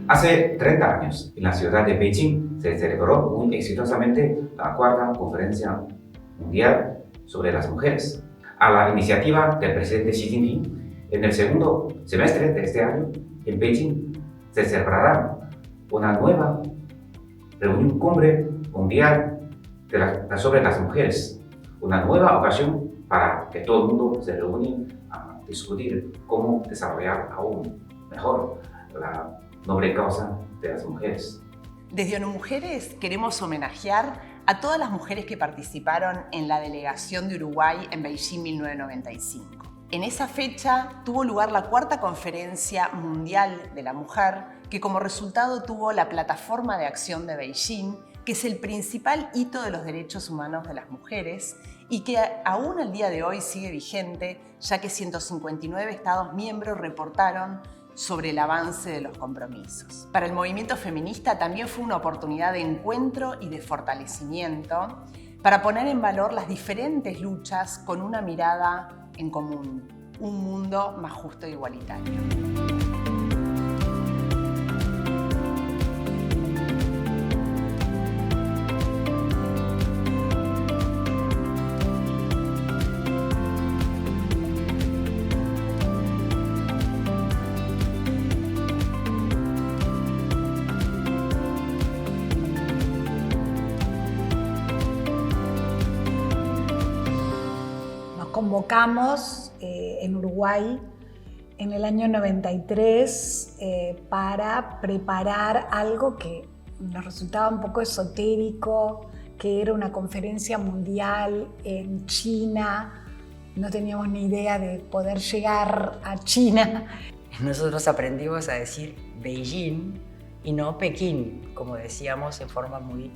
Hace 30 años, en la ciudad de Beijing, se celebró muy exitosamente la cuarta conferencia mundial sobre las mujeres. A la iniciativa del presidente Xi Jinping, en el segundo semestre de este año, en Beijing, se celebrará una nueva reunión cumbre mundial sobre las mujeres. Una nueva ocasión para que todo el mundo se reúne a discutir cómo desarrollar aún mejor la noble causa de las mujeres. Desde ONU Mujeres queremos homenajear a todas las mujeres que participaron en la delegación de Uruguay en Beijing 1995. En esa fecha tuvo lugar la cuarta conferencia mundial de la mujer, que como resultado tuvo la Plataforma de Acción de Beijing, que es el principal hito de los derechos humanos de las mujeres y que aún al día de hoy sigue vigente, ya que 159 Estados miembros reportaron sobre el avance de los compromisos. Para el movimiento feminista también fue una oportunidad de encuentro y de fortalecimiento para poner en valor las diferentes luchas con una mirada en común, un mundo más justo e igualitario. Convocamos en Uruguay en el año 93 para preparar algo que nos resultaba un poco esotérico, que era una conferencia mundial en China. No teníamos ni idea de poder llegar a China. Nosotros aprendimos a decir Beijing y no Pekín, como decíamos en forma muy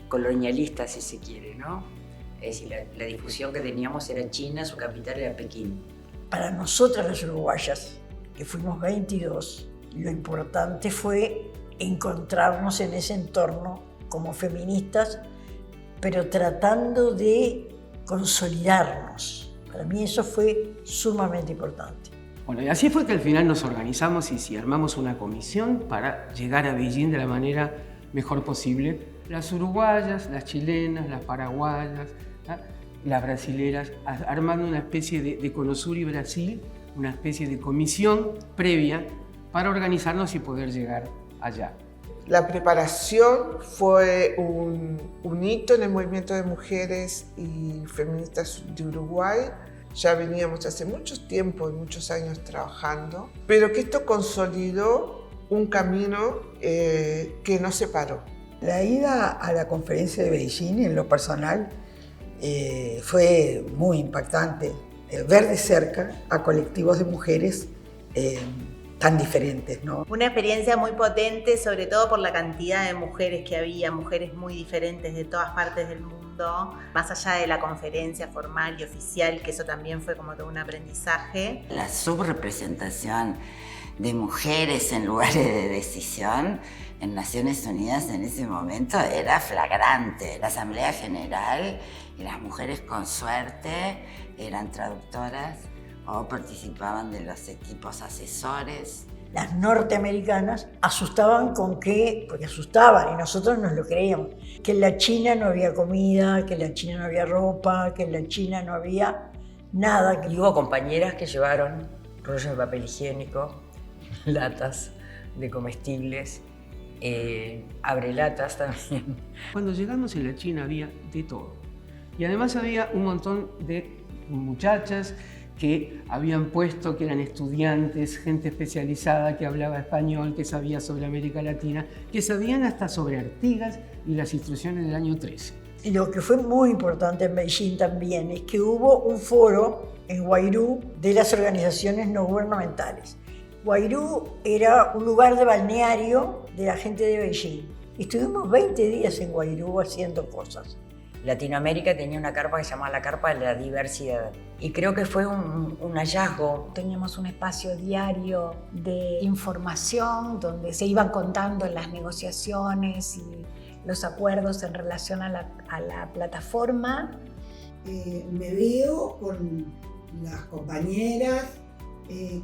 colonialista, si se quiere, ¿no? Es decir, la difusión que teníamos era China, su capital era Pekín. Para nosotras las uruguayas, que fuimos 22, lo importante fue encontrarnos en ese entorno como feministas, pero tratando de consolidarnos. Para mí eso fue sumamente importante. Bueno, y así fue que al final nos organizamos y armamos una comisión para llegar a Beijing de la manera mejor posible. Las uruguayas, las chilenas, las paraguayas, las brasileras, armando una especie de Conosur y Brasil, una especie de comisión previa para organizarnos y poder llegar allá. La preparación fue un hito en el movimiento de mujeres y feministas de Uruguay. Ya veníamos hace mucho tiempo y muchos años trabajando, pero que esto consolidó un camino que no se paró. La ida a la conferencia de Beijing, en lo personal, fue muy impactante. Ver de cerca a colectivos de mujeres tan diferentes, ¿no? Una experiencia muy potente, sobre todo por la cantidad de mujeres que había, mujeres muy diferentes de todas partes del mundo, más allá de la conferencia formal y oficial, que eso también fue como todo un aprendizaje. La subrepresentación de mujeres en lugares de decisión en Naciones Unidas en ese momento era flagrante. La Asamblea General y las mujeres con suerte eran traductoras o participaban de los equipos asesores. Las norteamericanas asustaban con que, porque asustaban y nosotros nos lo creíamos, que en la China no había comida, que en la China no había ropa, que en la China no había nada. Y hubo compañeras que llevaron rollos de papel higiénico, latas de comestibles, abrelatas también. Cuando llegamos en la China había de todo. Y además había un montón de muchachas que habían puesto que eran estudiantes, gente especializada que hablaba español, que sabía sobre América Latina, que sabían hasta sobre Artigas y las instrucciones del año 13. Y lo que fue muy importante en Beijing también es que hubo un foro en Huairú de las organizaciones no gubernamentales. Huairú era un lugar de balneario de la gente de Beijing. Estuvimos 20 días en Huairú haciendo cosas. Latinoamérica tenía una carpa que se llamaba la Carpa de la Diversidad. Y creo que fue un hallazgo. Teníamos un espacio diario de información donde se iban contando las negociaciones y los acuerdos en relación a la plataforma. Me veo con las compañeras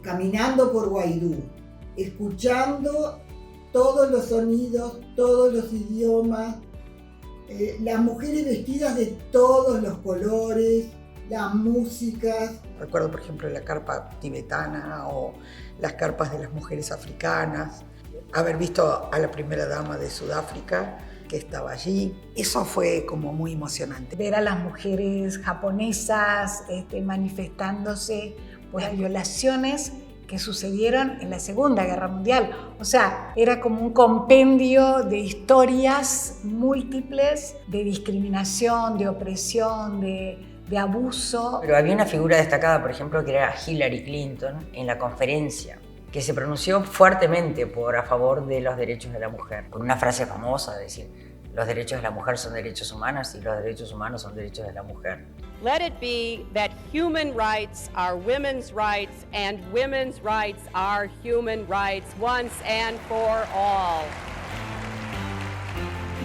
caminando por Huairú, escuchando todos los sonidos, todos los idiomas, las mujeres vestidas de todos los colores, las músicas. Recuerdo, por ejemplo, la carpa tibetana o las carpas de las mujeres africanas, haber visto a la primera dama de Sudáfrica que estaba allí. Eso fue como muy emocionante. Ver a las mujeres japonesas manifestándose por las violaciones que sucedieron en la Segunda Guerra Mundial. O sea, era como un compendio de historias múltiples de discriminación, de opresión, de abuso. Pero había una figura destacada, por ejemplo, que era Hillary Clinton en la conferencia, que se pronunció fuertemente a favor de los derechos de la mujer, con una frase famosa, de decir, los derechos de la mujer son derechos humanos y los derechos humanos son derechos de la mujer. Let it be that human rights are women's rights and women's rights are human rights once and for all.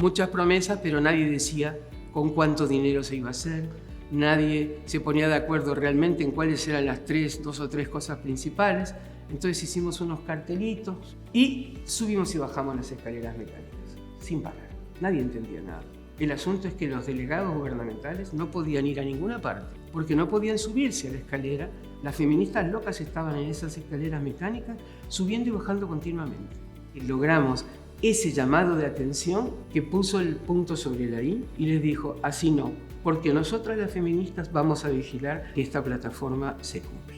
Muchas promesas, pero nadie decía con cuánto dinero se iba a hacer. Nadie se ponía de acuerdo realmente en cuáles eran las dos o tres cosas principales. Entonces hicimos unos cartelitos y subimos y bajamos las escaleras mecánicas, sin parar. Nadie entendía nada. El asunto es que los delegados gubernamentales no podían ir a ninguna parte, porque no podían subirse a la escalera. Las feministas locas estaban en esas escaleras mecánicas, subiendo y bajando continuamente. Y logramos ese llamado de atención que puso el punto sobre la I y les dijo, así no, porque nosotras las feministas vamos a vigilar que esta plataforma se cumpla.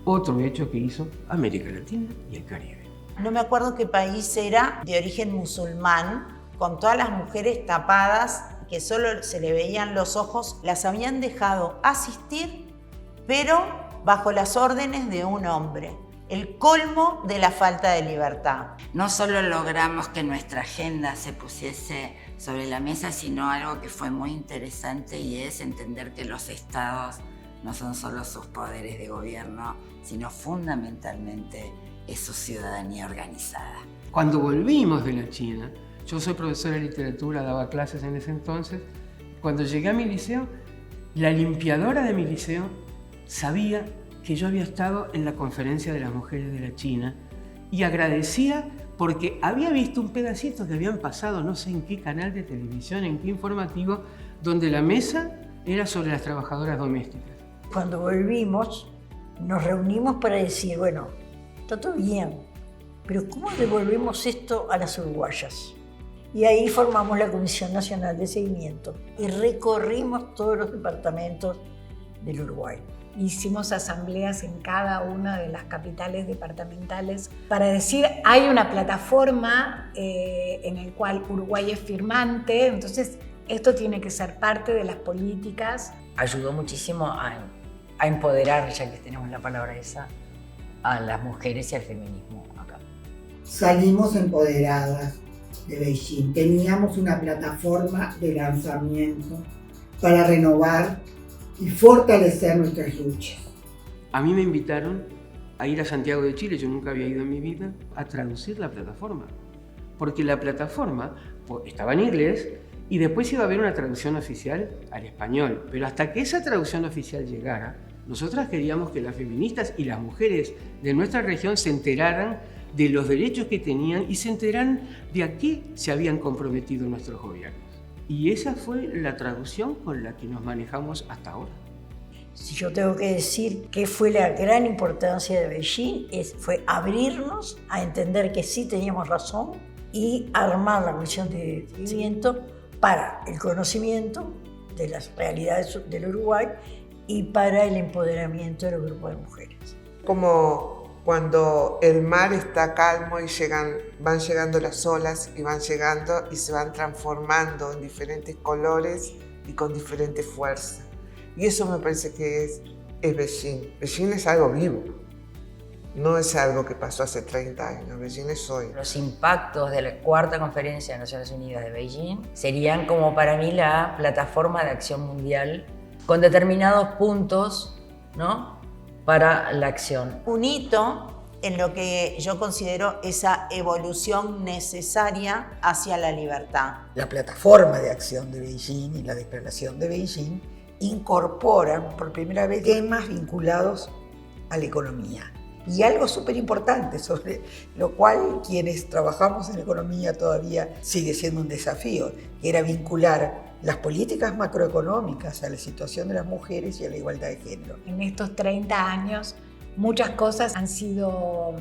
Otro hecho que hizo América Latina y el Caribe. No me acuerdo qué país era, de origen musulmán, con todas las mujeres tapadas, que solo se le veían los ojos, las habían dejado asistir, pero bajo las órdenes de un hombre. El colmo de la falta de libertad. No solo logramos que nuestra agenda se pusiese sobre la mesa, sino algo que fue muy interesante y es entender que los estados no son solo sus poderes de gobierno, sino fundamentalmente es su ciudadanía organizada. Cuando volvimos de la China, yo soy profesora de literatura, daba clases en ese entonces, cuando llegué a mi liceo, la limpiadora de mi liceo sabía que yo había estado en la conferencia de las mujeres de la China y agradecía porque había visto un pedacito que habían pasado, no sé en qué canal de televisión, en qué informativo, donde la mesa era sobre las trabajadoras domésticas. Cuando volvimos, nos reunimos para decir, bueno, está todo bien, pero ¿cómo devolvemos esto a las uruguayas? Y ahí formamos la Comisión Nacional de Seguimiento y recorrimos todos los departamentos del Uruguay. Hicimos asambleas en cada una de las capitales departamentales para decir, hay una plataforma en la cual Uruguay es firmante, entonces esto tiene que ser parte de las políticas. Ayudó muchísimo a empoderar, ya que tenemos la palabra esa, a las mujeres y al feminismo acá. Salimos empoderadas de Beijing. Teníamos una plataforma de lanzamiento para renovar y fortalecer nuestras luchas. A mí me invitaron a ir a Santiago de Chile, yo nunca había ido en mi vida, a traducir la plataforma. Porque la plataforma estaba en inglés y después iba a haber una traducción oficial al español. Pero hasta que esa traducción oficial llegara, nosotras queríamos que las feministas y las mujeres de nuestra región se enteraran de los derechos que tenían y se enteraran de a qué se habían comprometido nuestros gobiernos. Y esa fue la traducción con la que nos manejamos hasta ahora. Si yo tengo que decir que fue la gran importancia de Beijing, fue abrirnos a entender que sí teníamos razón y armar la comisión de seguimiento para el conocimiento de las realidades del Uruguay y para el empoderamiento de los grupos de mujeres. Como cuando el mar está calmo y van llegando las olas y van llegando y se van transformando en diferentes colores y con diferente fuerza. Y eso me parece que es Beijing. Beijing es algo vivo, no es algo que pasó hace 30 años, Beijing es hoy. Los impactos de la cuarta conferencia de Naciones Unidas de Beijing serían como para mí la plataforma de acción mundial con determinados puntos, ¿no?, para la acción. Un hito en lo que yo considero esa evolución necesaria hacia la libertad. La plataforma de acción de Beijing y la declaración de Beijing incorporan por primera vez temas vinculados a la economía. Y algo súper importante, sobre lo cual quienes trabajamos en economía todavía sigue siendo un desafío, que era vincular las políticas macroeconómicas a la situación de las mujeres y a la igualdad de género. En estos 30 años muchas cosas han sido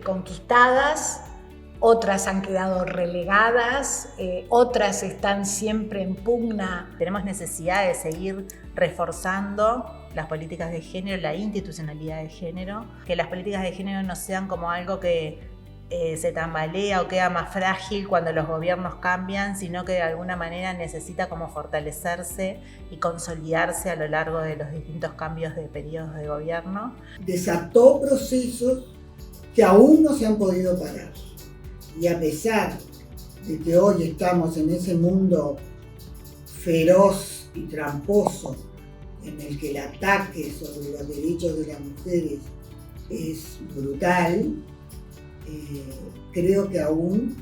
conquistadas, otras han quedado relegadas, otras están siempre en pugna. Tenemos necesidad de seguir reforzando las políticas de género, la institucionalidad de género, que las políticas de género no sean como algo que se tambalea o queda más frágil cuando los gobiernos cambian, sino que de alguna manera necesita como fortalecerse y consolidarse a lo largo de los distintos cambios de periodos de gobierno. Desató procesos que aún no se han podido parar. Y a pesar de que hoy estamos en ese mundo feroz y tramposo en el que el ataque sobre los derechos de las mujeres es brutal, creo que aún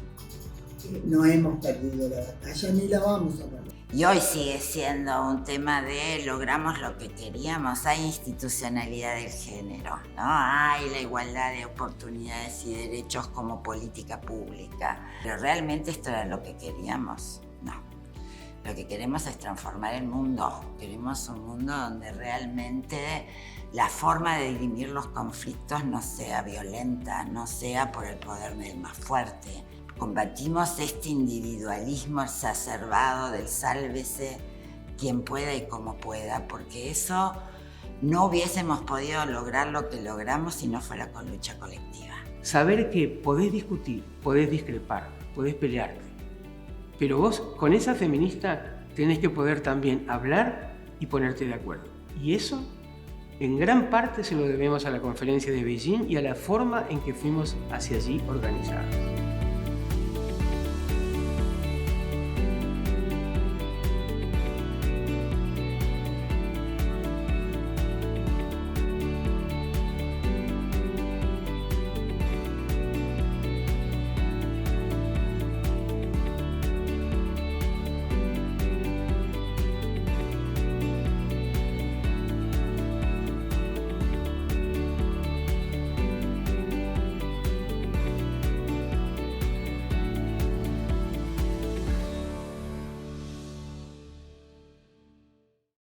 no hemos perdido la batalla ni la vamos a perder. Y hoy sigue siendo un tema de logramos lo que queríamos, hay institucionalidad del género, ¿no? Hay la igualdad de oportunidades y derechos como política pública, pero ¿realmente esto era lo que queríamos? No. Lo que queremos es transformar el mundo. Queremos un mundo donde realmente la forma de dirimir los conflictos no sea violenta, no sea por el poder del más fuerte. Combatimos este individualismo exacerbado del sálvese quien pueda y como pueda, porque eso no hubiésemos podido lograr lo que logramos si no fuera con lucha colectiva. Saber que podés discutir, podés discrepar, podés pelearte, pero vos con esa feminista tenés que poder también hablar y ponerte de acuerdo. Y eso en gran parte se lo debemos a la conferencia de Beijing y a la forma en que fuimos hacia allí organizados.